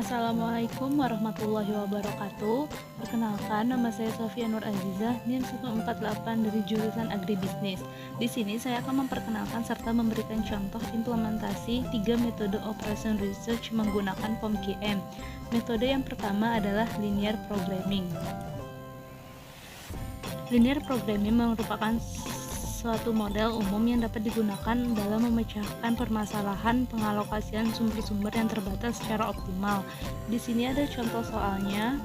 Assalamualaikum warahmatullahi wabarakatuh. Perkenalkan, nama saya Sofia Nur Azizah, NIM 148 dari jurusan Agribisnis. Di sini saya akan memperkenalkan serta memberikan contoh implementasi 3 metode operation research menggunakan POMQM. Metode yang pertama adalah linear programming. Linear programming merupakan suatu model umum yang dapat digunakan dalam memecahkan permasalahan pengalokasian sumber-sumber yang terbatas secara optimal. Di sini ada contoh soalnya.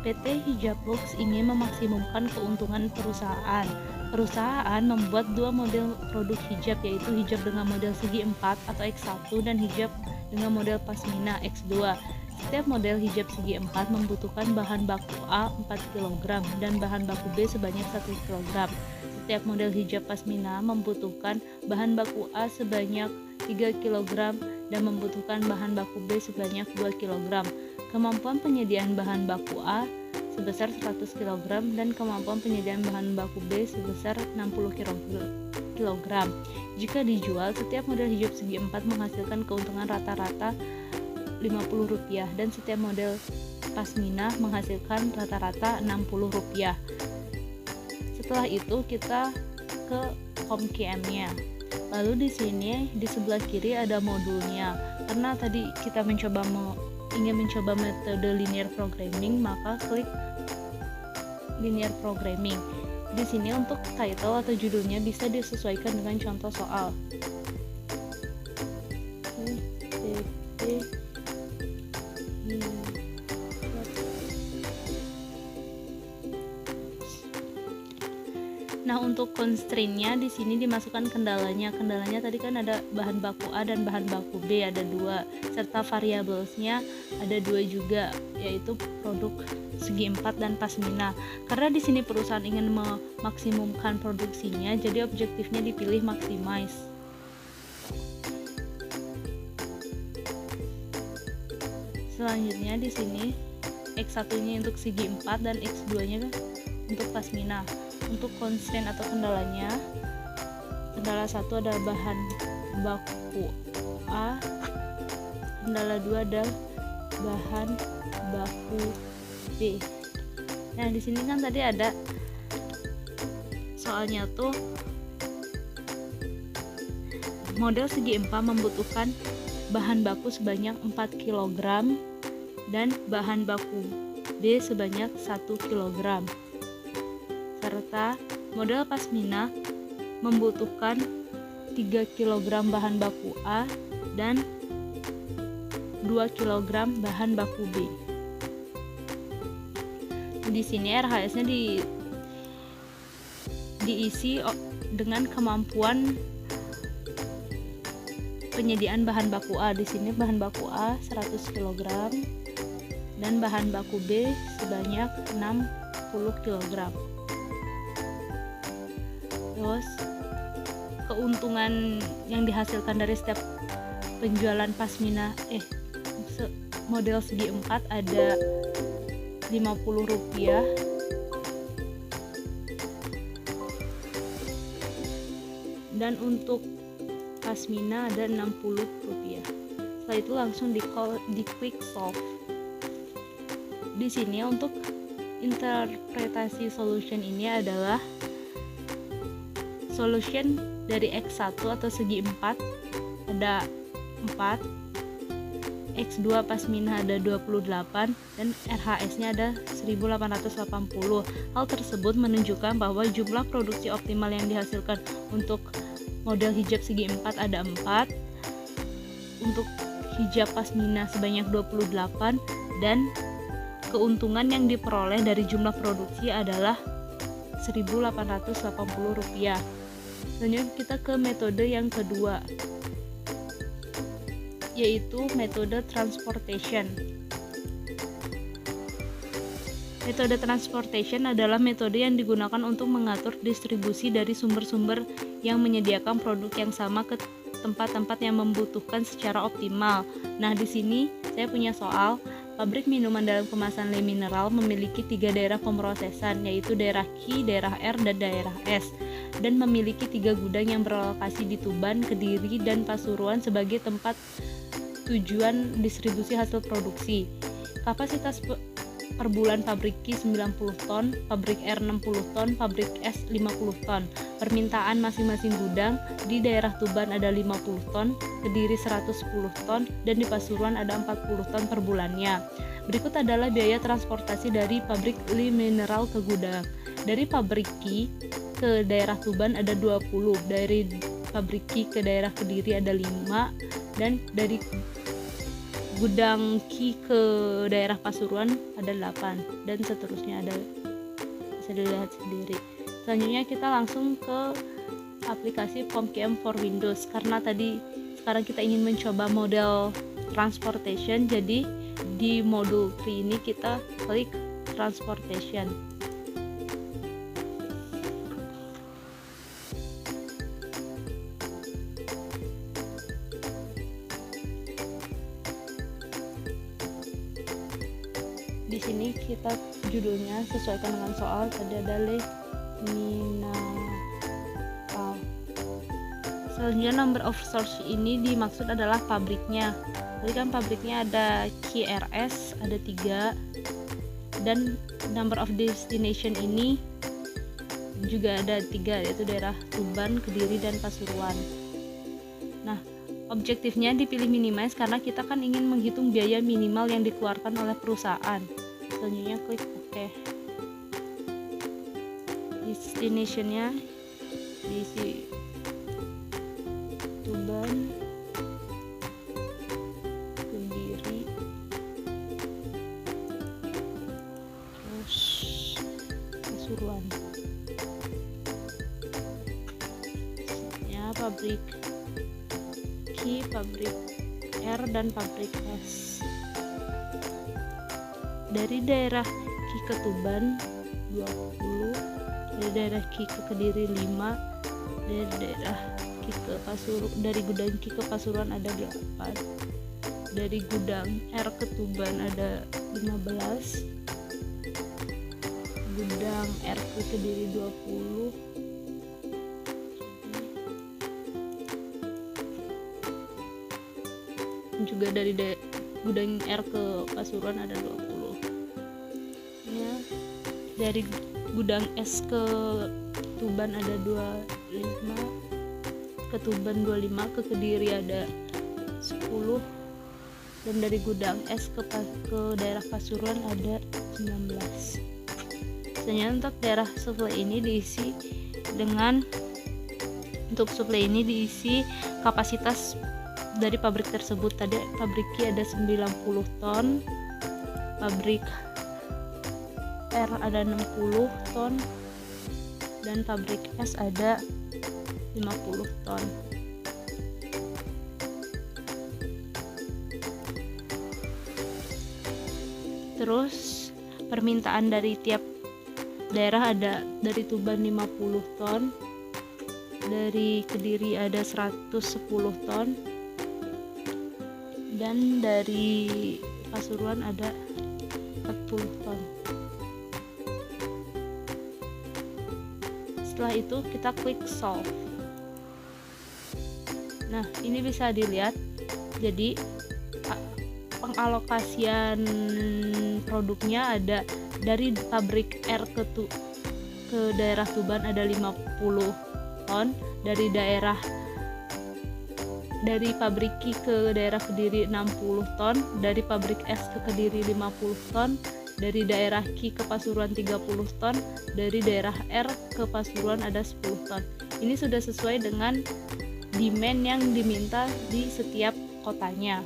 PT Hijablux ingin memaksimumkan keuntungan perusahaan. Perusahaan membuat dua model produk hijab, yaitu hijab dengan model segi 4 atau X1 dan hijab dengan model pasmina X2. Setiap model hijab segi 4 membutuhkan bahan baku A 4 kg dan bahan baku B sebanyak 1 kg. Setiap model hijab pasmina membutuhkan bahan baku A sebanyak 3 kg dan membutuhkan bahan baku B sebanyak 2 kg. Kemampuan penyediaan bahan baku A sebesar 100 kg dan kemampuan penyediaan bahan baku B sebesar 60 kg. Jika dijual, setiap model hijab segi 4 menghasilkan keuntungan rata-rata Rp50 dan setiap model pasmina menghasilkan rata-rata Rp60. Setelah itu kita ke POMQM-nya. Lalu di sini di sebelah kiri ada modulnya. Karena tadi kita ingin mencoba metode linear programming, maka klik linear programming. Di sini untuk title atau judulnya bisa disesuaikan dengan contoh soal. Nah, untuk constraint-nya di sini dimasukkan kendalanya. Kendalanya tadi kan ada bahan baku A dan bahan baku B ada 2, serta variablesnya ada 2 juga, yaitu produk segi 4 dan pasmina. Karena di sini perusahaan ingin memaksimumkan produksinya, jadi objektifnya dipilih maximize. Selanjutnya di sini X1-nya untuk segi 4 dan X2-nya untuk pasmina. Untuk constraint atau kendalanya, kendala 1 adalah bahan baku A, kendala 2 adalah bahan baku B. Nah, di sini kan tadi ada soalnya tuh model segi 4 membutuhkan bahan baku sebanyak 4 kg dan bahan baku B sebanyak 1 kg. Serta model pasmina membutuhkan 3 kg bahan baku A dan 2 kg bahan baku B. Di sini RHS-nya diisi dengan kemampuan penyediaan bahan baku A. Di sini bahan baku A 100 kg dan bahan baku B sebanyak 60 kg. Terus keuntungan yang dihasilkan dari setiap penjualan pasmina model segi 4 ada Rp50 dan untuk pasmina ada Rp60. Setelah itu langsung di quick solve. Di sini untuk interpretasi solution ini adalah solution dari X1 atau segi 4 ada 4, X2 pasmina ada 28 dan RHS-nya ada 1880. Hal tersebut menunjukkan bahwa jumlah produksi optimal yang dihasilkan untuk model hijab segi 4 ada 4, untuk hijab pasmina sebanyak 28 dan keuntungan yang diperoleh dari jumlah produksi adalah Rp1.880. Selanjutnya kita ke metode yang kedua, yaitu metode transportation. Metode transportation adalah metode yang digunakan untuk mengatur distribusi dari sumber-sumber yang menyediakan produk yang sama ke tempat-tempat yang membutuhkan secara optimal. Nah, di sini saya punya soal. Pabrik minuman dalam kemasan Le Mineral memiliki 3 daerah pemrosesan, yaitu daerah Q, daerah R, dan daerah S, dan memiliki 3 gudang yang berlokasi di Tuban, Kediri, dan Pasuruan sebagai tempat tujuan distribusi hasil produksi. Kapasitas per bulan pabrik Q 90 ton, pabrik R 60 ton, pabrik S 50 ton. Permintaan masing-masing gudang: di daerah Tuban ada 50 ton, Kediri 110 ton, dan di Pasuruan ada 40 ton per bulannya. Berikut adalah biaya transportasi dari pabrik Li Mineral ke gudang. Dari pabrik Q ke daerah Tuban ada 20, dari pabrik Q ke daerah Kediri ada 5, dan dari gudang Q ke daerah Pasuruan ada 8, dan seterusnya, ada bisa dilihat sendiri. Selanjutnya kita langsung ke aplikasi POMQM for Windows, karena tadi sekarang kita ingin mencoba model transportation, jadi di modul 3 ini kita klik transportation. Di sini kita judulnya sesuaikan dengan soal, tadi ada Le Mineral. Selanjutnya number of source ini dimaksud adalah pabriknya. Tadi kan pabriknya ada KRS ada 3, dan number of destination ini juga ada 3, yaitu daerah Tuban, Kediri, dan Pasuruan. Nah, objektifnya dipilih minimize karena kita kan ingin menghitung biaya minimal yang dikeluarkan oleh perusahaan. Selanjutnya klik OK. Destinationnya diisi Tuban, Kediri, terus Pasuruan. Ya, pabrik Q, pabrik R, dan pabrik S. Dari daerah Q ke Tuban 20, dari daerah Q ke Kediri 5, dari daerah Q ke Pasuruan, dari gudang Q ke Pasuruan ada 8, dari gudang R ke Tuban ada 15, gudang R ke Kediri 20, juga dari gudang R ke Pasuruan ada 20 ya. Dari gudang S ke Tuban ada 25, ke Tuban 25, ke Kediri ada 10, dan dari gudang S ke daerah Pasuruan ada 19. Selanjutnya untuk daerah supply ini diisi dengan, untuk supply ini diisi kapasitas dari pabrik tersebut. Tadi pabrik Q ada 90 ton, pabrik R ada 60 ton, dan pabrik S ada 50 ton. Terus permintaan dari tiap daerah ada: dari Tuban 50 ton, dari Kediri ada 110 ton, dan dari Pasuruan ada 40 ton. Setelah itu kita klik solve. Nah, ini bisa dilihat, jadi pengalokasian produknya ada: dari pabrik R ke daerah Tuban ada 50 ton, dari pabrik Q ke daerah Kediri 60 ton, dari pabrik S ke Kediri 50 ton, dari daerah Q ke Pasuruan 30 ton, dari daerah R ke Pasuruan ada 10 ton. Ini sudah sesuai dengan demand yang diminta di setiap kotanya.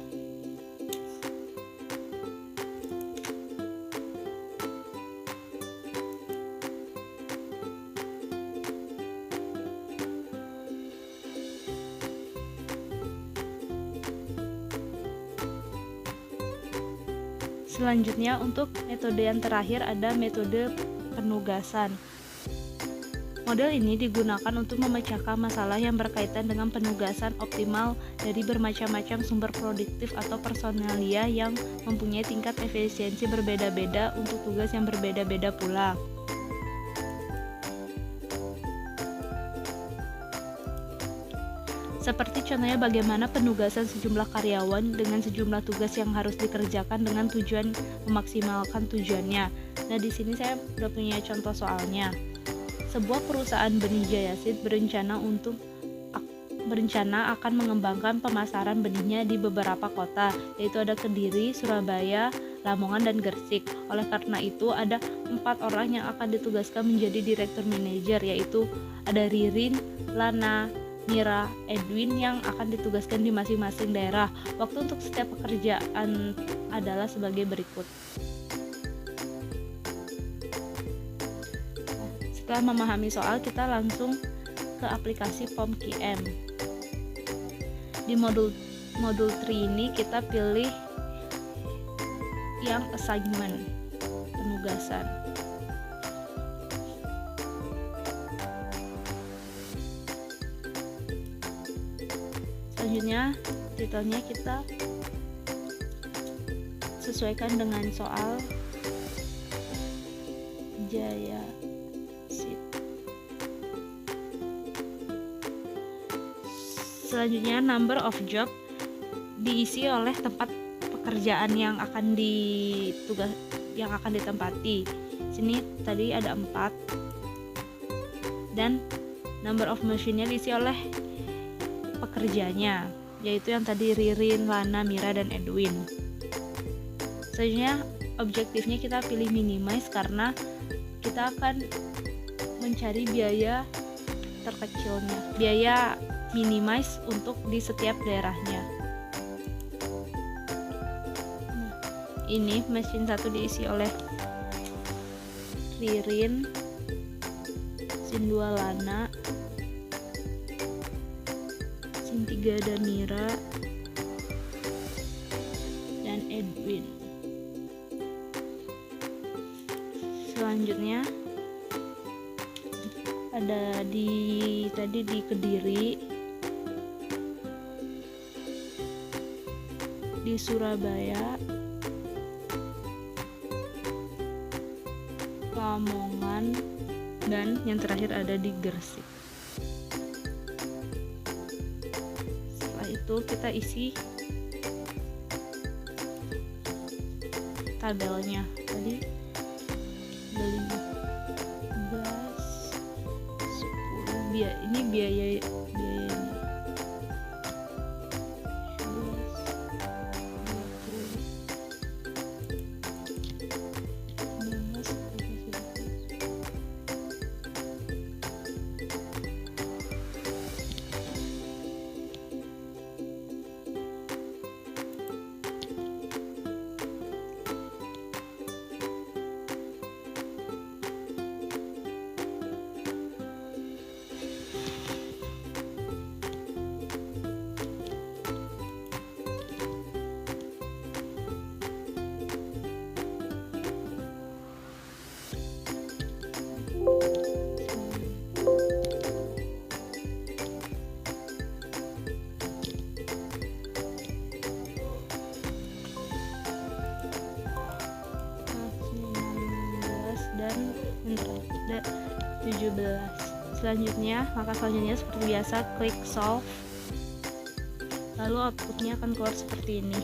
Selanjutnya untuk metode yang terakhir ada metode penugasan. Model ini digunakan untuk memecahkan masalah yang berkaitan dengan penugasan optimal dari bermacam-macam sumber produktif atau personalia yang mempunyai tingkat efisiensi berbeda-beda untuk tugas yang berbeda-beda pula. Seperti contohnya bagaimana penugasan sejumlah karyawan dengan sejumlah tugas yang harus dikerjakan dengan tujuan memaksimalkan tujuannya. Nah, di sini saya udah punya contoh soalnya. Sebuah perusahaan benih Jayaseed berencana akan mengembangkan pemasaran benihnya di beberapa kota, yaitu ada Kediri, Surabaya, Lamongan, dan Gresik. Oleh karena itu, ada 4 orang yang akan ditugaskan menjadi direktur manajer, yaitu ada Ririn, Lana, Mira, Edwin yang akan ditugaskan di masing-masing daerah. Waktu untuk setiap pekerjaan adalah sebagai berikut. Setelah memahami soal, kita langsung ke aplikasi POM-QM. Di modul 3 ini kita pilih yang assignment, penugasan. Selanjutnya titelnya kita sesuaikan dengan soal Jayaseed. Selanjutnya number of job diisi oleh tempat pekerjaan yang akan ditempati. Sini tadi ada 4 dan number of machine-nya diisi oleh pekerjanya, yaitu yang tadi Ririn, Lana, Mira, dan Edwin. Selanjutnya objektifnya kita pilih minimize karena kita akan mencari biaya terkecilnya, biaya minimize untuk di setiap daerahnya. Nah, ini mesin 1 diisi oleh Ririn, mesin 2 Lana, mesin 3 ada Mira dan Edwin. Selanjutnya ada tadi di Kediri, di Surabaya, Lamongan, dan yang terakhir ada di Gresik. Setelah itu kita isi tabelnya. Tadi 15, 10, ini biaya dan 17. Selanjutnya, langkah selanjutnya seperti biasa, klik solve. Lalu outputnya akan keluar seperti ini.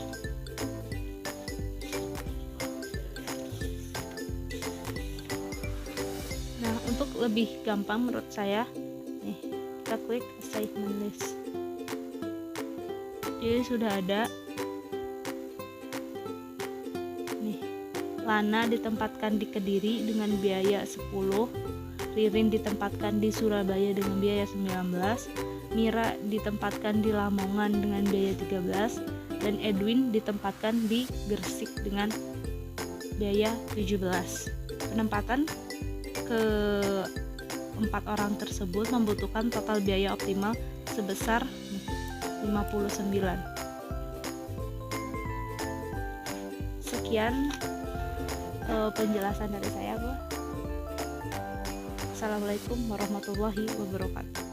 Nah, untuk lebih gampang menurut saya, nih, kita klik assignment list. Jadi sudah ada. Lana ditempatkan di Kediri dengan biaya 10, Ririn ditempatkan di Surabaya dengan biaya 19, Mira ditempatkan di Lamongan dengan biaya 13, dan Edwin ditempatkan di Gresik dengan biaya 17. Penempatan ke 4 orang tersebut membutuhkan total biaya optimal sebesar 59. Sekian penjelasan dari saya, Bu. Assalamualaikum warahmatullahi wabarakatuh.